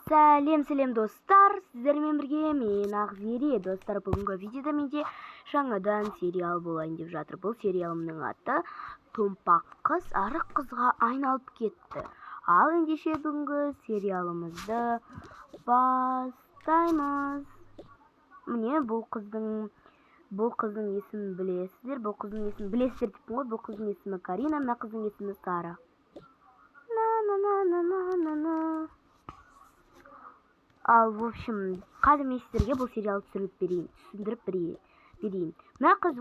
Сәлем достар, сіздермен бірге мен Ақзере. Достар, бүгінгі видеода менде жаңадан сериал болайын деп жатыр. Бұл сериалымның аты Томпақ қыз арық қызға айналып кетті. Ал ендеше бүгінгі сериалымызды бастаймыз. Міне бұл қыздың есімін білесіздер. Бұл қыздың есімін білесіздер деппін ғой. Бұл қыздың есімі Карина, мына қыздың есімі Сара. Ал, в общем, қазір мен сіздерге бұл сериалды түсіндіріп берейін. Мына қыз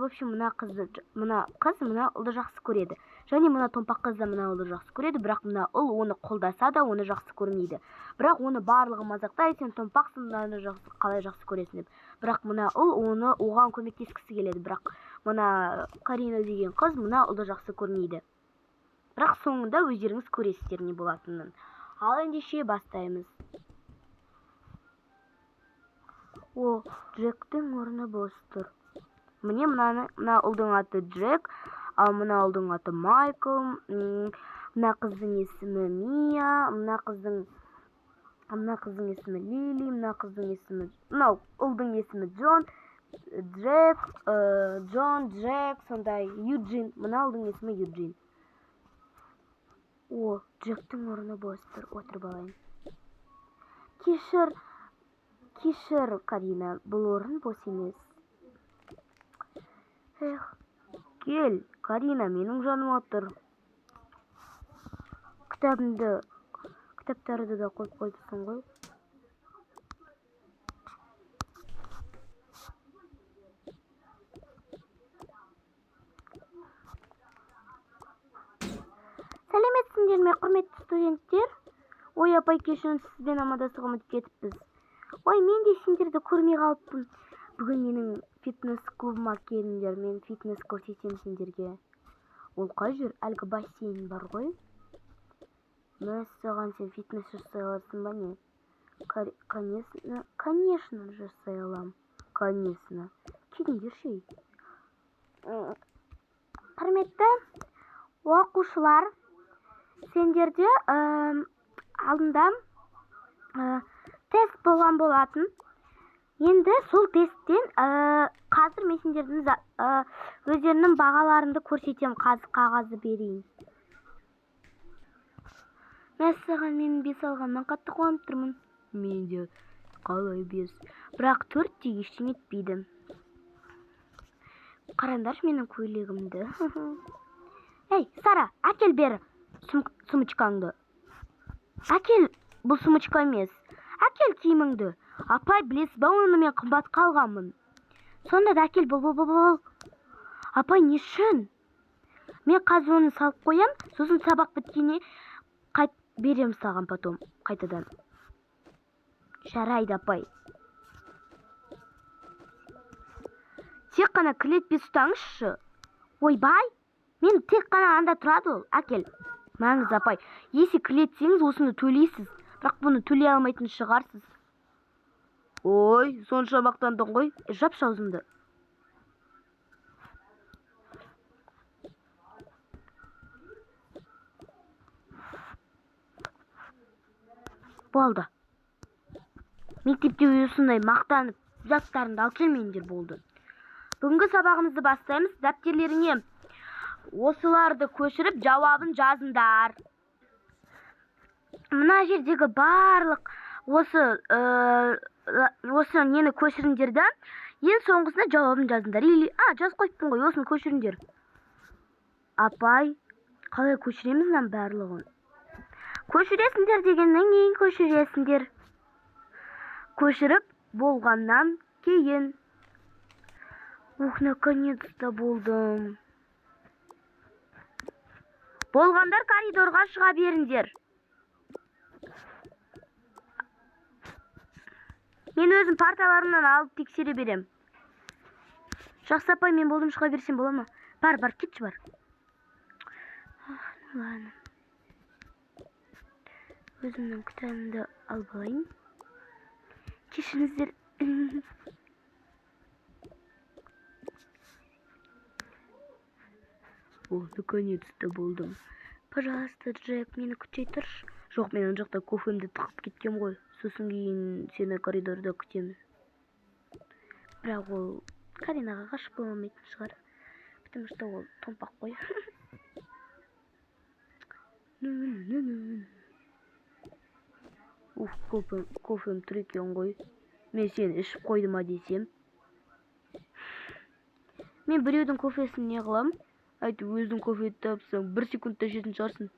мына ұлды жақсы көреді. Және мына томпақ қыз да мына ұлды жақсы көреді, бірақ мына ұл оны қолдаса да оны жақсы көрмейді. Бірақ оны барлығы мазақтайды, сен томпақсың, мынаны қалай жақсы көресің деп. Бірақ мына ұл оған көмектескісі келеді, бірақ мына Карина деген қыз мына ұлды жақсы көрмейді. Бірақ соңында өздеріңіз көресіздер не болатынын. Ал ендеше бастаймыз. О, Джектің орны бос тұр. Міне мына ұлдың аты Джек, ал мына ұлдың аты Майкл, мына қыздың есімі Мия, мына қыздың есімі Лили, мына ұлдың есімі Джон, Джек, сондай Юджин, мына ұлдың есімі Юджин. О, Джектің орны бос тұр, отырып алайын. Кешір, Карина, бұл орын бос емес. Кел, Карина, менің жаным отыр. Кітаптарды да қойып қойдысың ғой. Сәлеметсіңдер ме, құрметті студенттер? Ой, апай, кешіріңіз, сізбен амандасуға ұмытып кетіппіз. Ой, мен де сендерді көрмей қалыппын. Бүгін менің фитнес клубыма келіңдер, мен фитнес көрсетем сендерге. Ол қай жер? Әлгі бассейн бар ғой. Мәссаған, сен фитнес жасай аласың ба не? Конечно, жасай алам. Конечно. Келіңдер шей. Құрметті оқушылар, сендерде алдында тест болған болатын. Енді сол тесттен қазір мен сендердің өздерінің бағаларымды көрсетем. Қағазды берейін. Мәссаған, менің 5 алғаннан қатты қуанып тұрмын. Мен де қалай 5. Бірақ 4 те ештеңе етпейді. Қараңдаршы менің көйлегімді. Ей, Сара, әкел бері сумочкаңды. Әкел, бұл сумочка емес. Әкел киіміңді. Апай, білесіз ба, оны мен қымбатқа алғанмын. Сонда да әкел, бұл. Апай, не үшін? Мен қазір оны салып қоям, сосын сабақ біткенде берем саған потом, қайтадан. Жарайды, апай. Тек қана кілетпе ұстаңызшы. Ойбай, мен тек қана анда тұрады ол. Әкел. Мәңіз, апай. Есе кілетсеңіз, осыны төлейсіз. Бірақ бұны төлей алмайтын шығарсыз. Ой, сонша мақтандың ғой. Жапшы аузыңды. Болды. Мектепте осындай мақтанып заттарыңды алып келмеңдер, болды. Бүгінгі сабағымызды бастаймыз. Дәптерлеріңе осыларды көшіріп жауабын жазыңдар. Мына жердегі барлық осы нені көшіріңдерді, ең соңғысына жауабын жазыңдар. Жаз қойыппын ғой, осыны көшіріңдер. Апай, қалай көшіреміз нам барлығын? Көшіресіңдер дегеннен кейін көшіресіңдер. Көшіріп болғаннан кейін. Наконец-то болдым. Болғандар коридорға шыға беріңдер. Мен өзім парталарымнан алып тексере берем. Жақсы, апай, мен болдым, шыға берсем бола ма? Бар, кетші бар. Ладно. Өзімнің кітабымды алып алайын. Кешіріңіздер. О, наконец-то болдым. Пожалуйста, Джек, мені күтей тұршы. Жоқ, мен ана жақта кофемді тығып кеткем ғой. Сосын кейін сені коридорда күтеміз. Бірақ ол Каринаға ғашық бола алмайтын шығар. Потому что ол томпақ қой. Кофем тұр екен ғой. Мен сені ішіп қойды ма десем. Мен біреудің кофесін не қылам? Айтып өзің кофе тапсаң 1 секундта ішетін шығарсың.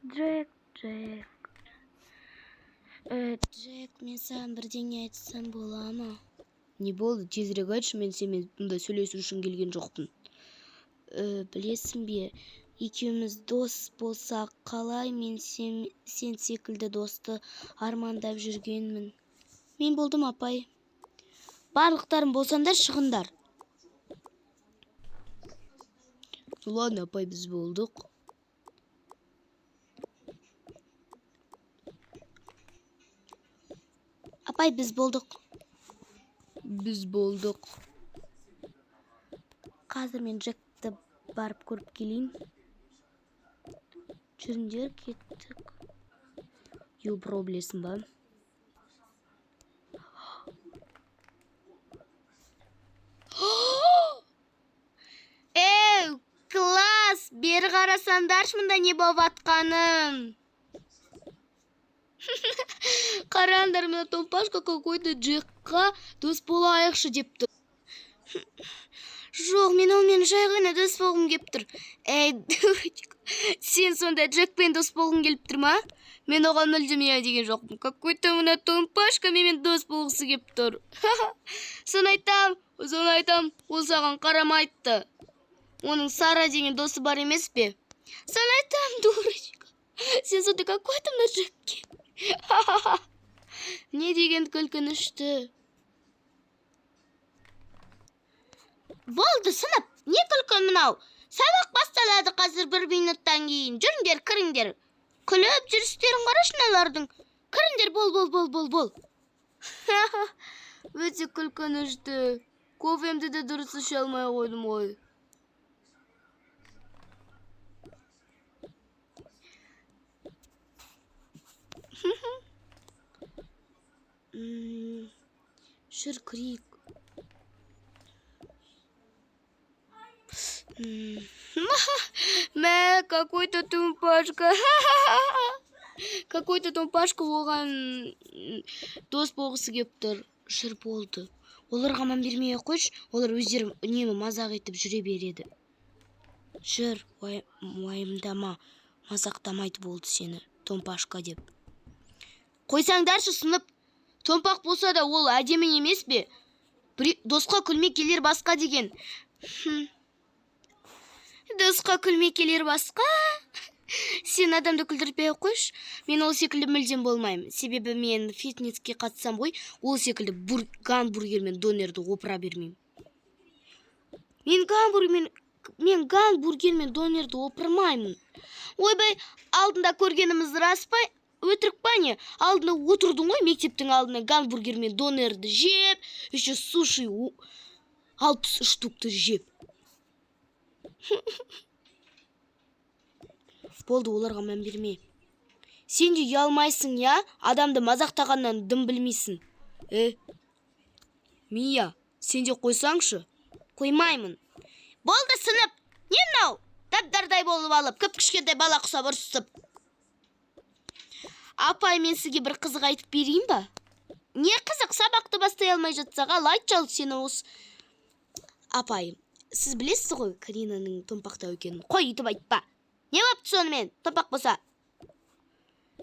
Джек. Джек, мен саған бірдеңе айтсам бола ма? Не болды? Тезірек айтшы, мен сенімен мұнда сөйлесу үшін келген жоқпын. Білесің бе, екеуміз дос болсақ қалай, мен сен секілді досты армандап жүргенмін. Мен болдым, апай. Барлықтарың болсаңдар шығындар. Ладно, апай, біз болдық. Апай, біз болдық. Қазір мен Джекті барып көріп келейін. Жүріңдер, кеттік. Бро, білесің ба? Класс! Бері қарасаңдаршы, мұнда не болып атқанын. Қараңдар, мына томпашка какой-то Джекқа дос болайықшы деп тұр. Жоқ, мен олмен жай ғана дос болғым келіп тұр. Сен сонда Джекпен дос болғың келіп тұр ма? Мен оған мүлдем иә деген жоқпын. Какой-то мына томпашка менімен дос болғысы келіп тұр. Соны айтам, ол саған қарамайды. Оның Сара деген досы бар емес пе? Соны айтам, дурочка. Сен сонда какой-то мына Джекке. Не деген күлкінішті. Болды, сынып. Не күлкі мынау? Сабақ басталады қазір 1 минуттан кейін. Жүріңдер, кіріңдер. Күліп жүрістерін қарашы мыналардың. Кіріңдер, бол. Өте күлкінішті. Кофемді де дұрыс іше алмай қойдым ғой. Жүр, кірейік. Мә, какой-то томпашка. Какой-то томпашка оған дос болғысы кеп тұр. Жүр, болды. Оларға ман бермей қойш, олар өздері үнемі мазақ етіп жүре береді. Жүр, уайымдама, мазақтамайды болды сені, томпашка деп. Қойсаңдаршы, сынып. Томпақ болса да ол әдемі емес бе? Досқа күлмей келер басқа деген. Досқа күлмей келер басқа? Сен адамды күлдірпей қойш. Мен ол секілді мүлдем болмаймын. Себебі мен фитнеске қатысам ғой, ол секілді гамбургер мен донерді опыра бермеймін. Мен гамбургер мен донерді опырмаймын. Ойбай, алдында көргеніміз рас па? Өтірік па не? Алдында отырдың ғой, мектептің алдына гамбургер мен донерді жеп, еще суши 60 штукты жеп. Болды, оларға мән берме. Сен де ұялмайсың, я? Адамды мазақтағаннан дым білмейсің. Мия, сен де қойсаңшы? Қоймаймын. Болды, сынып. Не мынау? Дап-дардай болып алып, кіп-кішкентай бала құсап ұрсып. Апай, мен сізге бір қызық айтып берейін ба? Не қызық, сабақты бастай алмай жатсаға, айтшы ал сені осы. Апай, сіз білесіз ғой, Каринаның томпақтау екенін. Қой, үйтіп айтпа. Не бопты сонымен, томпақ болса?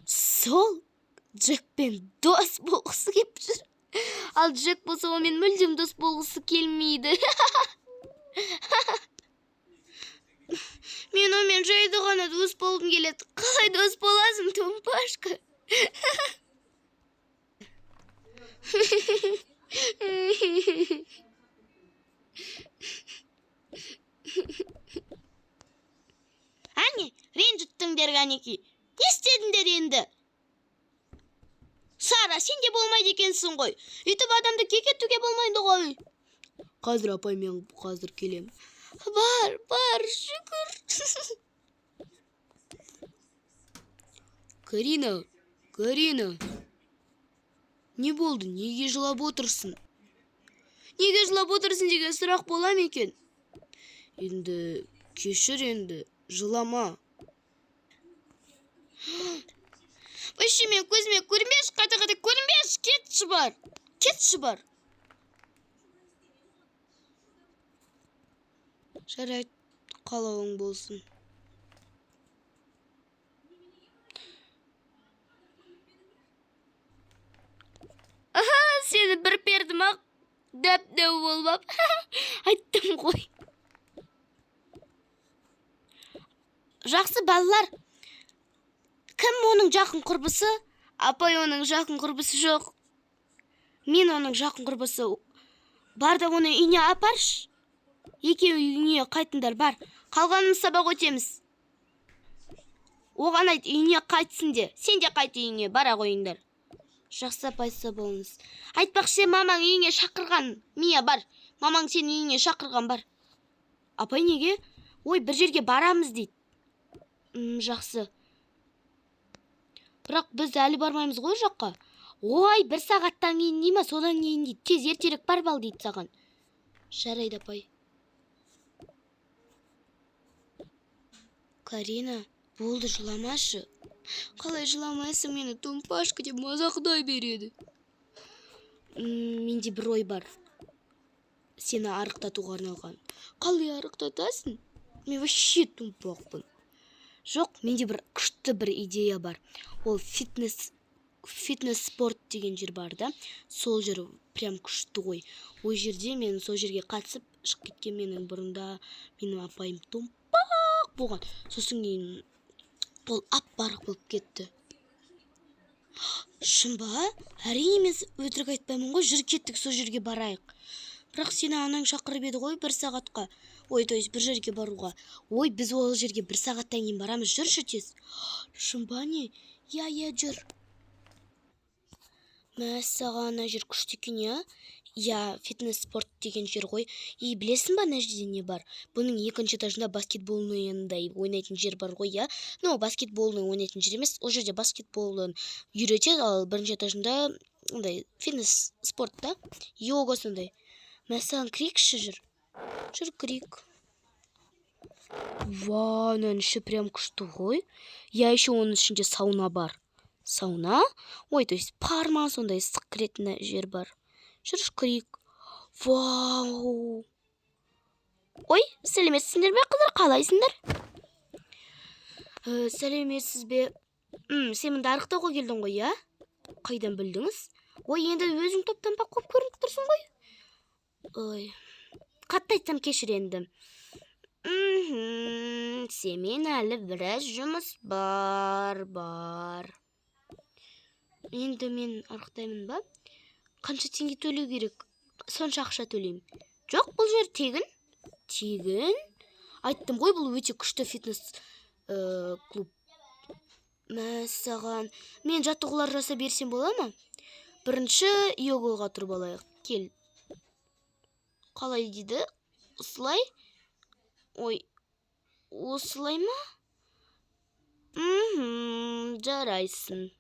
Сол Джекпен дос болғысы кеп жүр. Ал Джек болса, онымен мүлдем дос болғысы келмейді. Мен онымен жайды ғана дос болғым келеді. Қалай дос боласың, томпашка? Әне, ренжіттіңдер ғанеки. Не істедіңдер енді? Сара, сен де болмайды екенсің ғой. Үйтіп адамды кекетуге болмайды ғой. Қазір апай, мен қазір келем. Бар, шүкір. Карина. Не болды? Неге жылап отырсың? Неге жылап отырсың деген сұрақ бола ма екен? Енді кешір енді, жылама. Вообще мен көзіме көрінбеш, қайта көрінбеш, кетші бар. Жарайды, қалауың болсын. Сені бір пердім ақ, дәп-дәу болып. Айттым ғой. Жақсы балалар. Кім оның жақын құрбысы? Апай оның жақын құрбысы жоқ. Мен оның жақын құрбысы. Бар да оны үйіне апарш. Екеуі үйіне қайтыңдар, бар. Қалғанын сабақ өтеміз. Оған айт, үйіне қайтсын де. Сен де қайт үйіне, бара қойыңдар. Жақсы апайса болыңыз. Айтпақшы, мамаң үйіне шақырған. Мия, бар. Мамаң сен үйіне шақырған, бар. Апай неге? Ой, бір жерге барамыз дейді. Жақсы. Бірақ біз әлі бармаймыз ғой жаққа. Ой, бір сағаттан кейін дейма, содан кейін дейді. Тез ертерек бар бал дейді саған. Жарайды, апай. Карина, болды, жыламашы. Қалай жыламайсың, мені томпашка деп мазақтай береді. Менде бір ой бар. Сені арықтатуға арналған. Қалай арықтатасың? Мен вообще томпақпын. Жоқ, менде бір күшті бір идея бар. Ол фитнес спорт деген жер бар да. Сол жер прям күшті ғой. Ой жерде мен сол жерге қатысып шығып кеткен менің бұрында менің апайым томпақ болған. Сосын кейін ол ап-барық болып кетті. Шын ба? Әрине мен өтірік айтпаймын ғой, жүр кеттік сол жерге барайық. Бірақ сені анаң шақырып еді ғой 1 сағатқа. Ой, то есть бір жерге баруға. Ой, біз ол жерге 1 сағаттан кейін барамыз, жүрші тез. Шын ба не? Я, жүр. Мәссаған, ана жер күшті екен, я? Я, фитнес спорт деген жер ғой. И білесің ба, ана жерде не бар? Бұның екінші этажында баскетболныйындай ойнайтын жер бар ғой, я? Но баскетболны ойнайтын жер емес, ол жерде баскетболын үйретеді, ал бірінші этажында фитнес спорт та, йога сондай. Мәссаған, кірейікші жүр. Жүр, кірейік. Вау, оның іші прям күшті ғой. Я, еще оның ішінде сауна бар. Сауна? Ой, то есть парма сондай ыстық кіретін жер бар. Жүр, кірейік. Вау. Ой, сәлеметсіңдер ме, қыздар, қалайсыңдар? Сәлеметсіз бе? Сен мұнда арықтауға келдің ғой, я? Қайдан білдіңіз? Ой, енді өзің топтанбақ көп көрініп тұрсың ғой. Ой, қатты айтсам кешір енді. Семен әлі біраз жұмыс бар. Енді мен арықтаймын ба? Қанша теңге төлеу керек? Сонша ақша төлеймін. Жоқ, бұл жер тегін. Тегін? Айттым ғой, бұл өте күшті фитнес клуб. Мәссаған, мен жаттығулар жасап берсем бола ма? Бірінші йогаға тұрып алайық. Кел. Қалай дейді? Осылай? Ой, осылай ма? Жарайсын.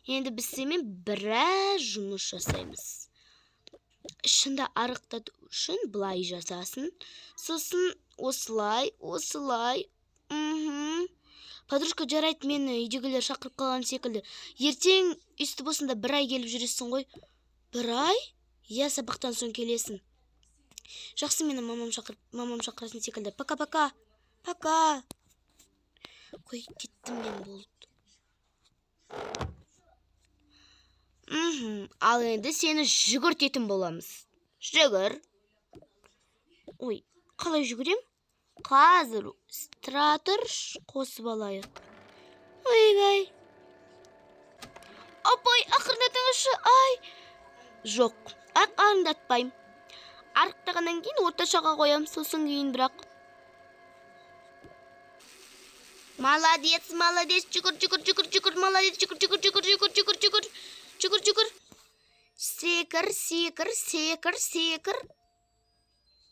Енді біз семен біраз жұмыс жасаймыз. Шында арықтату үшін бұлай жасасын. Сосын осылай. Подружка, жарайды, мені үйдегілер шақырып қалған секілді. Ертең үсті босында 1 ай келіп жүресің ғой. 1 ай? Я, сабақтан соң келесің. Жақсы, мені мамам шақыратын секілді. Пока. Қой, кеттім мен, болды. Ал енді сені жүгіртетін боламыз. Жүгір. Ой, қалай жүгірем? Қазір тұра тұр, қосып алайық. Ой. Апай, ақырындатыңызшы, ай. Жоқ, ақырындатпайым. Арықтағаннан кейін орташаға қоям, сосын кейін бірақ. Молодец, жүгір, молодец, жүгір.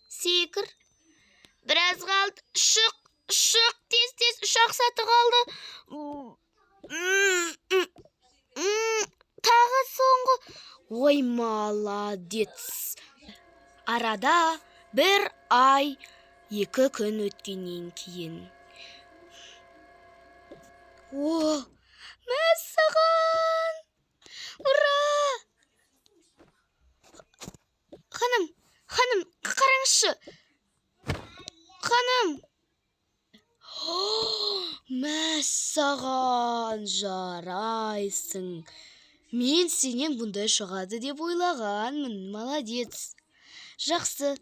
Секір. 1 аз қалды. Шық, тез, ұшақ сатып алды. Тағы соңғы. Ой, молодец. Арада 1 ай 2 күн өткеннен кейін. О, мәссаған! Ура! Ханым, қараңызшы. Ханым. Мәссаған, жарайсың. Мен сенен бұндай шығады деп ойлағанмын. Молодец. Жақсы.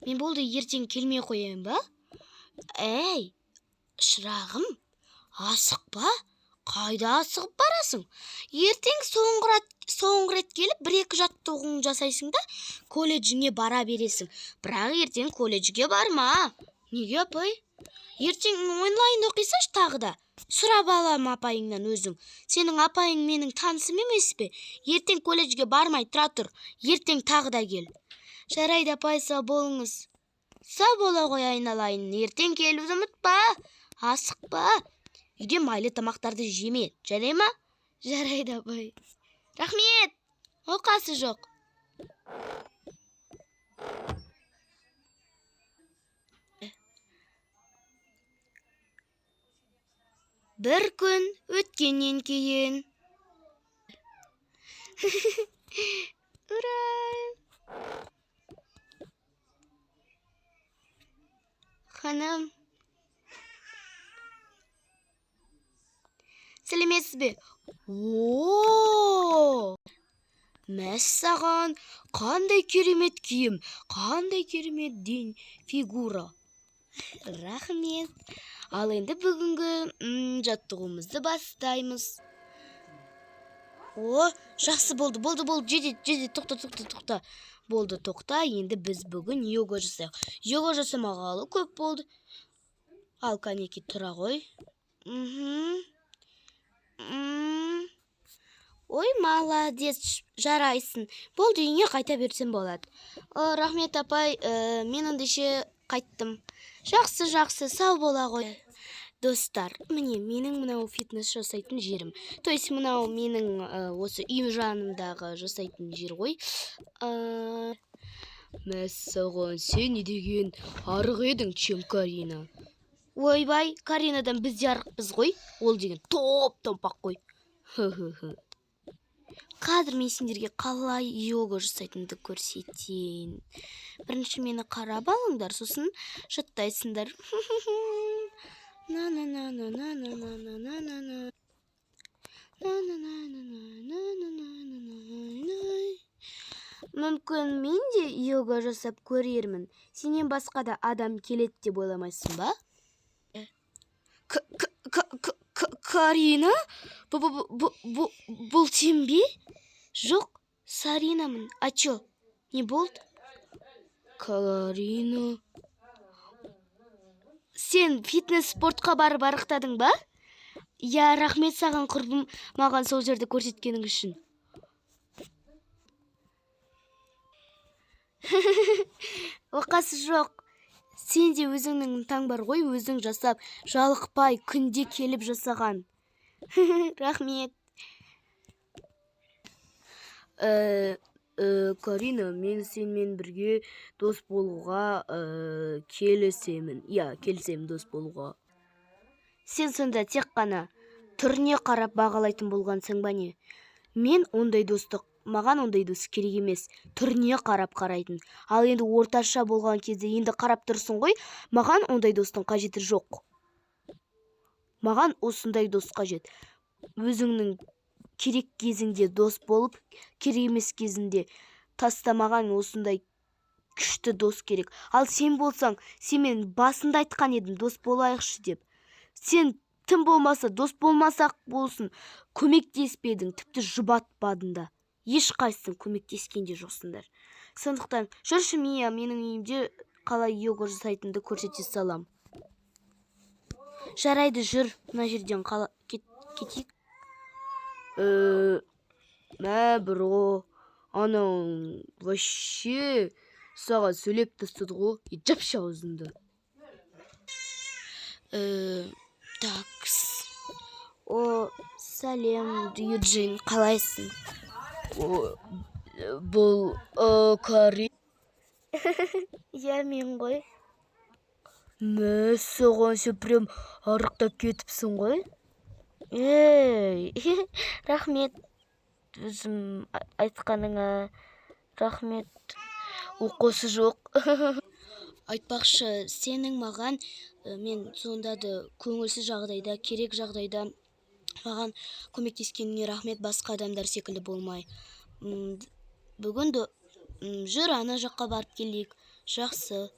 Мен болды ертең келмей қояйын ба? Әй, шырағым, асықпа. Қайда асығып барасың? Ертең соңғы рет келіп 1-2 жаттығуын жасайсың да, колледжіңе бара бересің. Бірақ ертең колледжге барма. Неге, апай? Ертең онлайн оқисаш тағы да. Сұрап алам апайыңнан өзің. Сенің апайың менің танысым емес пе? Ертең колледжге бармай тұра тұр. Ертең тағы да кел. Жарайды, апай, сау болыңыз. Сау бола ғой, айналайын. Ертең келуді ұмытпа. Асықпа. Үйде майлы тамақтарды жеме, жарай ма? Жарайды, апай. Рахмет. Оқасы жоқ. Бір күн өткеннен кейін. Ура! Ханым. Сәлеметсіз бе? О! Мәссаған, қандай керемет киім, қандай керемет ден фигура. Рахмет. Ал енді бүгінгі жаттығуымызды бастаймыз. О, жақсы болды. Жеде, тоқта. Болды, тоқта. Енді біз бүгін йога жасайық. Йога жасамағалы көп болды. Ал, кәнеки, тұра ғой. Ой, молодец, жарайсың. Болды, үйіңе қайта берсем болады. Рахмет, апай, мен ендеше қайттым. Жақсы, сау бола ғой. Достар, міне, менің мынау фитнес жасайтын жерім. То есть, мынау менің осы үй жанымдағы жасайтын жер ғой. Мәссаған, сен не деген арық едің, чем Карина? Ойбай, Каринадан біз де арықпыз ғой. Ол деген топ-томпақ қой. Қазір мен сендерге қалай йога жасайтынды көрсетейін. Бірінші мені қарап алыңдар, сосын жаттайсыңдар. Мүмкін мен де йога жасап көрермін. Сенен басқа да адам келеді деп ойламайсың ба? Карина? Бұл сен бе? Жоқ, Саринамын. А чё? Не болды? Карина. Сен фитнес-спортқа барып арықтадың ба? Я, рахмет саған, құрбым, маған сол жерді көрсеткенің үшін. Оқасы жоқ. Сен де өзіңнің таң бар ғой, өзің жасап, жалықпай, күнде келіп жасаған. Рахмет. Карина, мен сенмен бірге дос болуға келісемін. Я, келісемін дос болуға. Сен сонда тек қана түріне қарап бағалайтын болғансың ба не? Мен ондай достық, маған ондай дос керек емес. Түріне қарап қарайтын. Ал енді орташа болған кезде енді қарап тұрсың ғой, маған ондай достың қажеті жоқ. Маған осындай дос қажет. Өзіңнің керек кезіңде дос болып, керек емес кезінде тастамаған осындай күшті дос керек. Ал сен болсаң, сен мен басында айтқан едім дос болайықшы деп. Сен тым болмаса, дос болмасақ болсын, көмектеспедің, тіпті жұбатпадың да. Ешқайсың көмектескенде жоқсыңдар. Сондықтан, жүрші менің үйімде қалай йога жасайтынды көрсете салам. Жарайды, жүр, мына жерден кетейік. Бро, анау вообще саған сөйлеп тастады ғой, жапшы аузыңды. Такс. О, сәлем, Юджин, қалайсың? Бұл Кари. Иә, мен ғой. Мә, соған сен прям арықтап кетіпсің ғой. Ей, рахмет. Өзім айтқаныңа рахмет. Оқосы жоқ. Айтпақшы, сенің маған мен сонда да көңілсіз жағдайда, керек жағдайда маған көмектескеніне рахмет, басқа адамдар секілді болмай. Бүгін жүр ана жаққа барып келейік. Жақсы.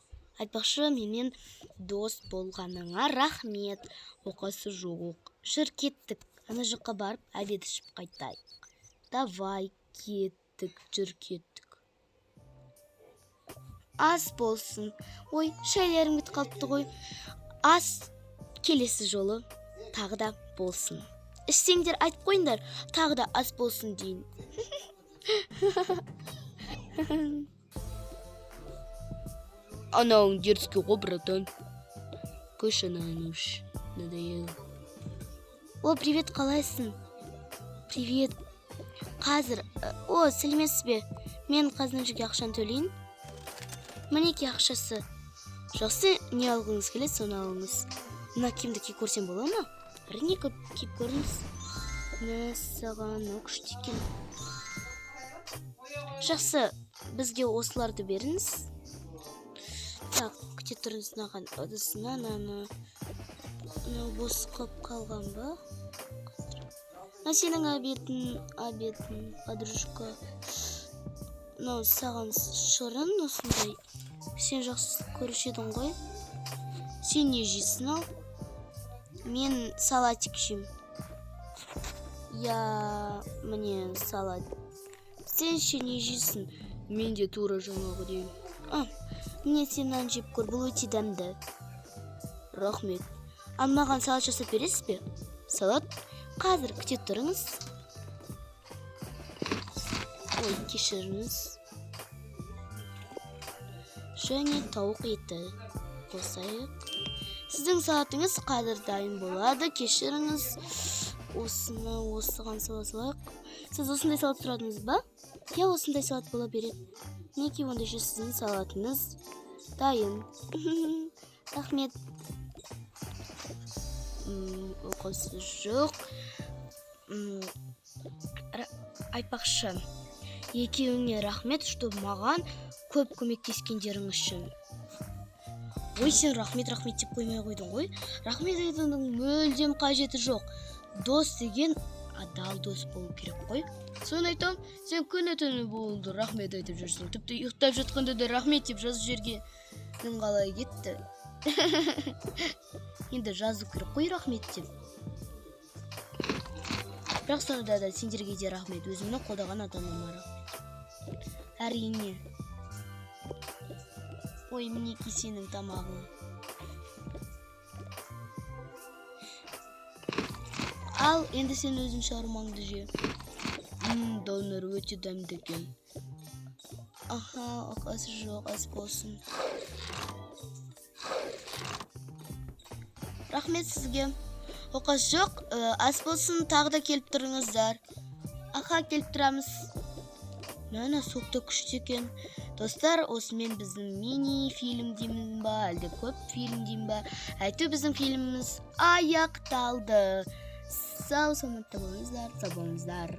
Айтпақшы, менен дос болғаныңа рахмет. Оқасы жоқ. Жүр кеттік. Ана жаққа барып обед ішіп қайтайық. Давай, кеттік, жүр кеттік. Ас болсын. Ой, шайларым кетіп қалыпты ғой. Ас келесі жолы тағы да болсын. Ішсеңдер айтып қойыңдар, тағы да ас болсын дейін. Анауың дерзкий ғой, братан. Көш ананы уж, надоело. О, привет, қалайсың? Привет. Қазір, сәлеметсіз бе? Мен қазір жерге ақшаны төлейін. Мінеки ақшасы. Жақсы, не алғыңыз келеді, соны алыңыз. Мына киімді киіп көрсем бола ма? Әрине киіп көріңіз. Мәссаған, күшті екен. Жақсы, бізге осыларды беріңіз. Так, күте тұрыңыз, мынаған ыдысынан бос қып қалған ба? Сенің обедін, подружка. Саған шырын осындай. Сен жақсы көруші едің ғой. Сен не жейсің ал? Мен салатик жеймін. Я, мне салат. Сен ше не жейсің? Мен де тура жаңағы деймін. Мен сенен жеп көр, бұл өте дәмді. Рахмет. Маған салат жасап бересіз бе? Салат? Қазір күте тұрыңыз. Ой, кешіріңіз. Және тауық еті қосайық. Сіздің салатыңыз қазір дайын болады. Кешіріңіз. Осыған салат. Сіз осындай салат сұрадыңыз ба? Я осындай салат бола береді. Неке онда сіздің салатыңыз дайын. Рахмет. Оқасы жоқ. Айтпақшы, екеуіңе рахмет, что маған көп көмектескендерің үшін. Ой, сен рахмет деп қоймай қойдың ғой. Рахмет айтудың мүлдем қажеті жоқ. Дос деген адал дос болу керек қой. Соны айтам, сен күні-түні болды рахмет айтып жүрсің. Тіпті ұйықтап жатқанда да рахмет деп жазып жерге күн қалай кетті. Енді жазу керек қой рахмет деп. Бірақ сонда да сендерге де рахмет, өзімнің қолдаған адамыма рахмет. Әрине. Ой, мінеки сенің тамағың. Ал, енді сен өзің шаурмаңды же. Донор өте дәмді екен. Оқасы жоқ, ас болсын. Рахмет сізге. Оқасы жоқ, ас болсын, тағы да келіп тұрыңыздар. Келіп тұрамыз. Мәні соқты күшті екен. Достар, осымен біздің мини-фильм деймін ба, әлде көп фильм деймін ба? Әйтеу біздің фильміміз аяқталды. Сау саламатта болыңыздар.